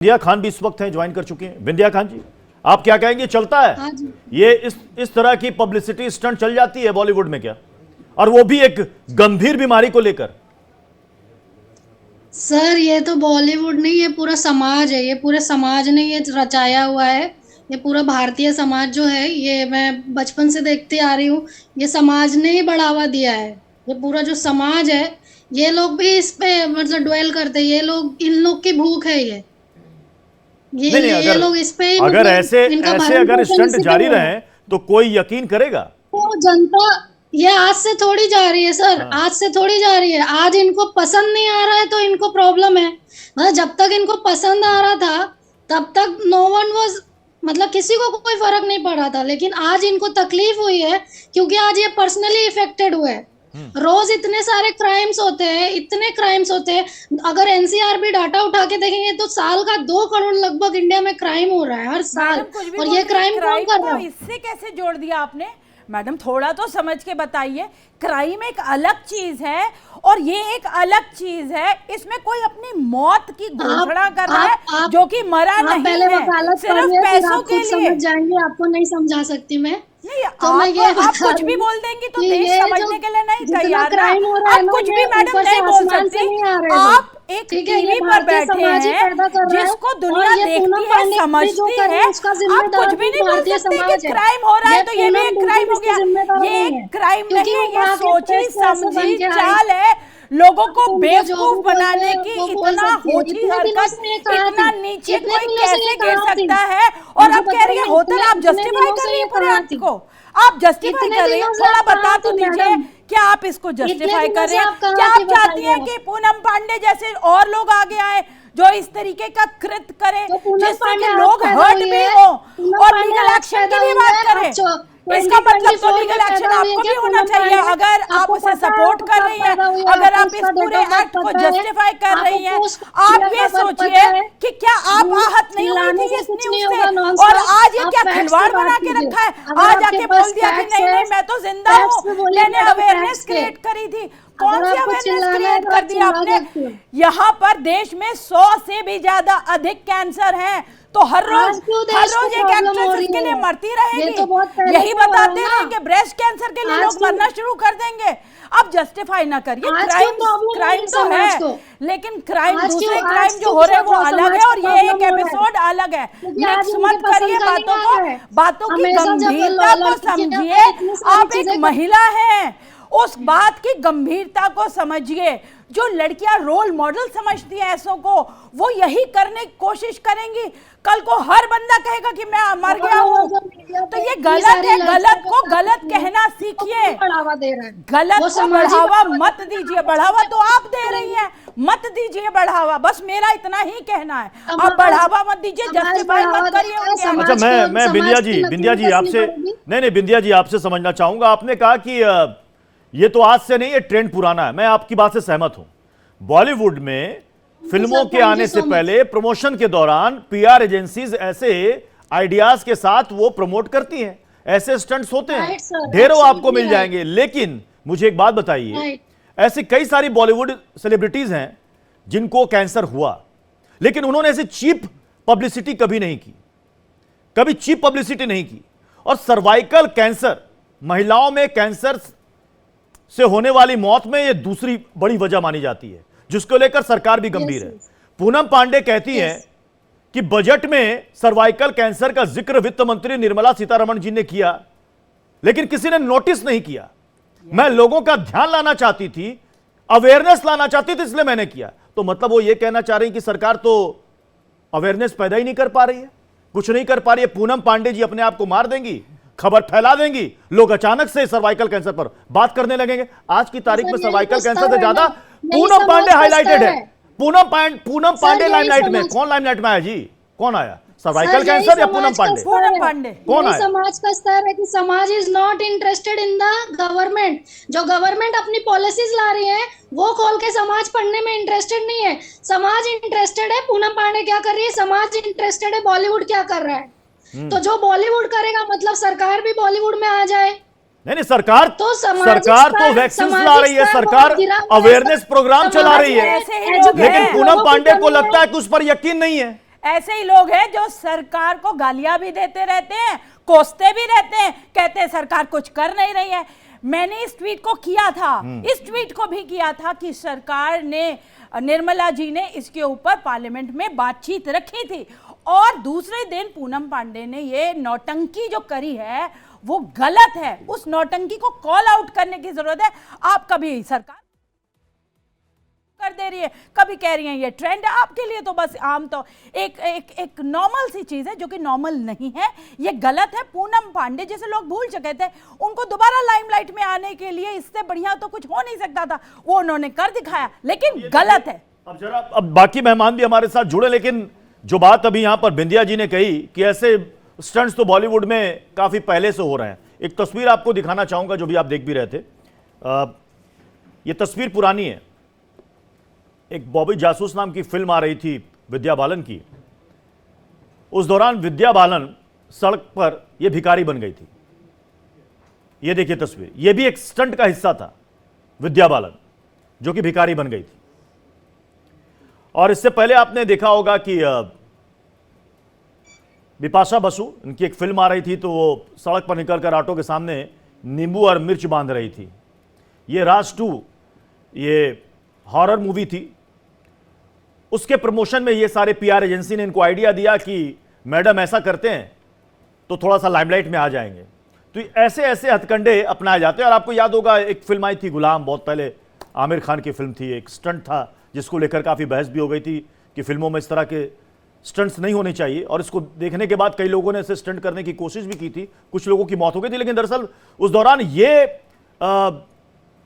विंध्या खान भी इस वक्त हैं, ज्वाइन कर चुके हैं। विंध्या खान जी, आप क्या कहेंगे, चलता है? हाँ जी। ये इस तरह की पब्लिसिटी स्टंट चल जाती है बॉलीवुड में क्या, और वो भी एक गंभीर बीमारी को लेकर? सर ये तो बॉलीवुड नहीं, ये पूरा समाज है, ये पूरे समाज ने ये रचाया हुआ है। ये पूरा भारतीय समाज जो है, ये मैं बचपन से देखती आ रही हूँ, ये समाज ने ही बढ़ावा दिया है। ये पूरा जो समाज है, ये लोग भी इस पे मतलब ड्वेल करते हैं। ये लोग, इन लोग की भूख है ये नहीं, ये लोग इस पे अगर मतलब ऐसे इनका ऐसे भरण अगर पोषण स्टंट इसी पे जारी हो रहा है। रहे तो कोई यकीन करेगा? तो जनता, ये आज से थोड़ी जा रही है सर, हाँ। आज से थोड़ी जा रही है। आज इनको पसंद नहीं आ रहा है तो इनको प्रॉब्लम है। मतलब जब तक इनको पसंद आ रहा था तब तक नो वन वाज, मतलब किसी को कोई फर्क नहीं पड़ रहा था। लेकिन आज इनको तकलीफ हुई है क्योंकि आज ये पर्सनली इफेक्टेड हुए हैं। रोज इतने सारे क्राइम्स होते हैं, इतने क्राइम्स होते हैं। अगर एनसीआरबी डाटा उठा के देखेंगे तो साल का 2 करोड़ लगभग इंडिया में क्राइम हो रहा है हर साल। और ये क्राइम कौन कर रहा है? इससे कैसे जोड़ दिया आपने मैडम? थोड़ा तो समझ के बताइए। क्राइम एक अलग चीज है और ये एक अलग चीज है। इसमें कोई अपनी मौत की घोषणा कर रहा है जो कि मरा नहीं पहले है, सिर्फ पैसों के लिए। समझ जाएंगे, आपको नहीं समझा सकती मैं। नहीं, तो आप, मैं ये आप कुछ भी बोल देंगी तो देश समझने के लिए नहीं तैयार ना। क्राइम हो रहा है आप ना, कुछ भी ये मैडम ऊपर से नहीं बोल आसमान से सकती। नहीं आ रहे आप लोग। एक ठीक है, ये टीवी पर भारतीय बैठे समाज ही हैं पैदा कर रहा है। जिसको और दुनिया ये देखती पूनम है, पांडे जो समझती कर रहे है। हैं, उसका आप जिम्मेदार कुछ भी नहीं बोल भारतीय सकते कि समाज है। क्राइम हो रहा है तो ये भी एक पूनम क्राइम हो बिल्कुल गया। इसकी जिम्मेदार ये नहीं है। एक क्राइम क्योंकि नहीं है, वो ये वहाँ के सोची प्रेस से ऐसे समझी बन के आई। चाल है लोगों को उनको जो बेवकूफ भी बनाने बोलते हैं, की। वो बोल इतना सकती है। होती इतने दिनों हरकत, से ये कहा इतना थी, नीचे इतने कोई दिनों से ये कैसे गिर कहा थी। सकता है? और मुझे अब कह रही है बताइए, होटल आप इतने जस्टिफाई दिनों कर से रही है ये पूरे कहा एक्ट थी। को। आप जस्टिफाई इतने कर रही है, दिनों से थोड़ा आप बता कहाँ तो थी दीजिए मैडम? क्या आप इसको जस्टिफाई दिनों कर से रही हैं? आप कहाँ क्या थी आप चाहती हैं बताइए? कि पूनम पांडे जैसे और लोग आगे आए जो इस तरीके का कृत्य करें तो पूनम जिससे पांडे कि आज लोग पैदा हर्ट हुई भी है। हो पूनम और पांडे लीगल आज एक्शन की पैदा भी हुई बात है। करें। इसका मतलब तो लीगल एक्शन आपको भी होना चाहिए। अगर आप उसे सपोर्ट कर रही हैं, अगर आप इस पूरे एक्ट को जस्टिफाई कर रही हैं, आप ये सोचिए कि क्या आप आहत नहीं हुई थी इस न्यूज से? और आज ये क्या खिलवाड़ बना के रखा है? आज आके बोल दिया कि नहीं नहीं मैं तो जिंदा हूँ, मैंने अवेयरनेस क्रिएट करी थी। कौन सी अवेयरनेस क्रिएट कर दी आपने? यहाँ पर देश में 100 से भी ज्यादा अधिक कैंसर हैं, तो हर रोज एक एक्ट्रेस इसके लिए मरती रहेगी। यही बताते रहेंगे, ब्रेस्ट कैंसर के लिए लोग मरना शुरू कर देंगे। अब जस्टिफाई ना करिए। क्राइम तो है, लेकिन क्राइम, दूसरे क्राइम जो हो रहे हैं वो अलग है और ये एक एपिसोड अलग है। मिक्स मत करिए बातों की गंभीरता को समझिए। आप एक महिला हैं, उस बात की गंभीरता को समझिए। जो लड़कियां रोल मॉडल समझती हैं ऐसों को, वो यही करने की कोशिश करेंगी। कल को हर बंदा कहेगा कि मैं मर गया हूँ, तो ये गलत है। गलत को गलत कहना सीखिए, गलत को बढ़ावा मत दीजिए। बढ़ावा तो आप दे रही हैं, मत दीजिए बढ़ावा। बस मेरा इतना ही कहना है, आप बढ़ावा मत दीजिए, जस्टिफाई मत करिए उनके। अच्छा, मैं विंध्या जी आपसे नहीं विंध्या जी आपसे समझना चाहूंगा। आपने कहा कि ये तो आज से नहीं, ये ट्रेंड पुराना है। मैं आपकी बात से सहमत हूं। बॉलीवुड में फिल्मों के आने से पहले प्रमोशन के दौरान पीआर एजेंसीज ऐसे आइडियाज के साथ वो प्रमोट करती हैं, ऐसे स्टंट्स होते हैं, ढेरों आपको मिल जाएंगे। लेकिन मुझे एक बात बताइए, ऐसी कई सारी बॉलीवुड सेलिब्रिटीज हैं जिनको कैंसर हुआ, लेकिन उन्होंने ऐसी चीप पब्लिसिटी कभी नहीं की, कभी चीप पब्लिसिटी नहीं की। और सर्वाइकल कैंसर, महिलाओं में कैंसर से होने वाली मौत में यह दूसरी बड़ी वजह मानी जाती है, जिसको लेकर सरकार भी गंभीर है। पूनम पांडे कहती हैं कि बजट में सर्वाइकल कैंसर का जिक्र वित्त मंत्री निर्मला सीतारमण जी ने किया, लेकिन किसी ने नोटिस नहीं किया। मैं लोगों का ध्यान लाना चाहती थी, अवेयरनेस लाना चाहती थी, इसलिए मैंने किया। तो मतलब वो ये कहना चाह रही कि सरकार तो अवेयरनेस पैदा ही नहीं कर पा रही है, कुछ नहीं कर पा रही है। पूनम पांडे जी अपने आप को मार देंगी, खबर फैला देंगी, लोग अचानक से सर्वाइकल कैंसर पर बात करने लगेंगे। आज की तारीख में सर्वाइकल कैंसर से ज्यादा पूनम पांडे हाईलाइटेड है। पूनम पांडे लाइमलाइट में। कौन लाइमलाइट में आया जी? कौन आया? सर्वाइकल कैंसर या पूनम पांडे? पूनम पांडे। कौन आया? समाज का स्तर है कि समाज is not interested in the government. जो गवर्नमेंट अपनी पॉलिसीज ला रही है वो खोल के समाज पढ़ने में इंटरेस्टेड नहीं है। समाज इंटरेस्टेड है पूनम पांडे क्या कर रही है, समाज इंटरेस्टेड है बॉलीवुड क्या कर रहा है। तो जो बॉलीवुड करेगा मतलब सरकार भी बॉलीवुड में आ जाए। नहीं, सरकार तो वैक्सीन ला रही है, सरकार अवेयरनेस प्रोग्राम चला रही है, लेकिन पूनम पांडे को लगता है कि उस पर यकीन नहीं है। ऐसे ही लोग हैं जो सरकार को गालियां भी देते रहते हैं, कोसते भी रहते हैं, कहते हैं सरकार कुछ कर नहीं रही है। मैंने इस ट्वीट को किया था, इस ट्वीट को भी किया था कि सरकार ने, निर्मला जी ने इसके ऊपर पार्लियामेंट में बातचीत रखी थी, और दूसरे दिन पूनम पांडे ने ये नौटंकी जो करी है वो गलत है। उस नौटंकी को कॉल आउट करने की जरूरत है। आप कभी सरकार कर दे रही है, कभी कह रही हैं ये ट्रेंड है, आपके लिए तो बस आम तो एक नॉर्मल सी चीज है जो कि नॉर्मल नहीं है, ये गलत है। पूनम पांडे जैसे लोग भूल चुके थे, उनको दोबारा लाइमलाइट में आने के लिए इससे बढ़िया तो कुछ हो नहीं सकता था, वो उन्होंने कर दिखाया, लेकिन गलत है। अब जरा अब बाकी मेहमान भी हमारे साथ जुड़े, लेकिन जो बात अभी यहां पर बिंदिया जी ने कही कि ऐसे स्टंट्स तो बॉलीवुड में काफी पहले से हो रहे हैं। एक तस्वीर आपको दिखाना चाहूंगा जो भी आप देख भी रहे थे। ये तस्वीर पुरानी है, एक बॉबी जासूस नाम की फिल्म आ रही थी विद्या बालन की। उस दौरान विद्या बालन सड़क पर यह भिखारी बन गई थी। यह देखिए तस्वीर, यह भी एक स्टंट का हिस्सा था, विद्या बालन जो कि भिखारी बन गई थी। और इससे पहले आपने देखा होगा कि बिपाशा बसु, इनकी एक फिल्म आ रही थी तो वो सड़क पर निकलकर ऑटो के सामने नींबू और मिर्च बांध रही थी। ये राज 2 ये हॉरर मूवी थी, उसके प्रमोशन में ये सारे पीआर एजेंसी ने इनको आइडिया दिया कि मैडम ऐसा करते हैं तो थोड़ा सा लाइमलाइट में आ जाएंगे। तो ऐसे ऐसे हथकंडे अपनाए जाते हैं। और आपको याद होगा एक फिल्म आई थी गुलाम, बहुत पहले आमिर खान की फिल्म थी, एक स्टंट था जिसको लेकर काफ़ी बहस भी हो गई थी कि फिल्मों में इस तरह के स्टंट्स नहीं होने चाहिए। और इसको देखने के बाद कई लोगों ने इसे स्टंट करने की कोशिश भी की थी, कुछ लोगों की मौत हो गई थी। लेकिन दरअसल उस दौरान ये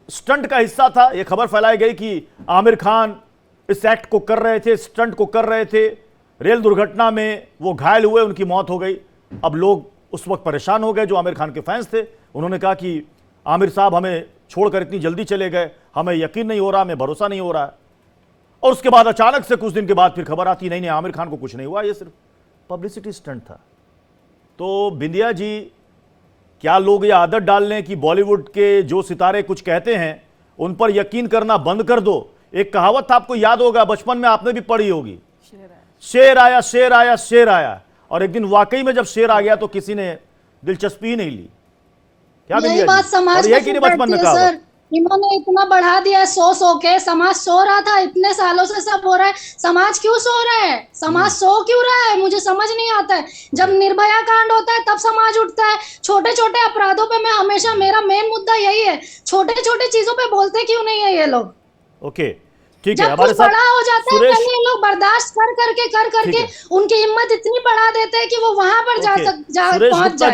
स्टंट का हिस्सा था। ये खबर फैलाई गई कि आमिर खान इस एक्ट को कर रहे थे, स्टंट को कर रहे थे, रेल दुर्घटना में वो घायल हुए, उनकी मौत हो गई। अब लोग उस वक्त परेशान हो गए जो आमिर खान के फैंस थे। उन्होंने कहा कि आमिर साहब हमें छोड़कर इतनी जल्दी चले गए, हमें यकीन नहीं हो रहा, हमें भरोसा नहीं हो रहा। और उसके बाद अचानक से कुछ दिन के बाद फिर खबर आती नहीं आमिर खान को कुछ नहीं हुआ, ये सिर्फ पब्लिसिटी स्टंट था। तो बिंदिया जी, क्या लोग ये आदत डाल लें कि बॉलीवुड के जो सितारे कुछ कहते हैं उन पर यकीन करना बंद कर दो? एक कहावत था, आपको याद होगा, बचपन में आपने भी पढ़ी होगी, शेर आया शेर आया शेर आया। और एक दिन वाकई में जब शेर आ गया तो किसी ने दिलचस्पी ही नहीं ली। क्या यही बात समाज में बचपन में कहा सर, इन्होंने इतना बढ़ा दिया है, सो के समाज सो रहा था, इतने सालों से सब हो रहा है, समाज क्यों सो रहा है? समाज सो क्यों रहा है? मुझे समझ नहीं आता है। जब निर्भया कांड होता है तब समाज उठता है। छोटे छोटे अपराधों पे मैं हमेशा, मेरा मेन मुद्दा यही है, छोटे छोटे चीजों पे बोलते क्यों नहीं है ये लोग? ओके, ठीक है। जब कुछ बड़ा हो जाता है ये लोग बर्दाश्त कर करके उनकी हिम्मत इतनी बढ़ा देते हैं कि वो वहां पर पहुंच जाए।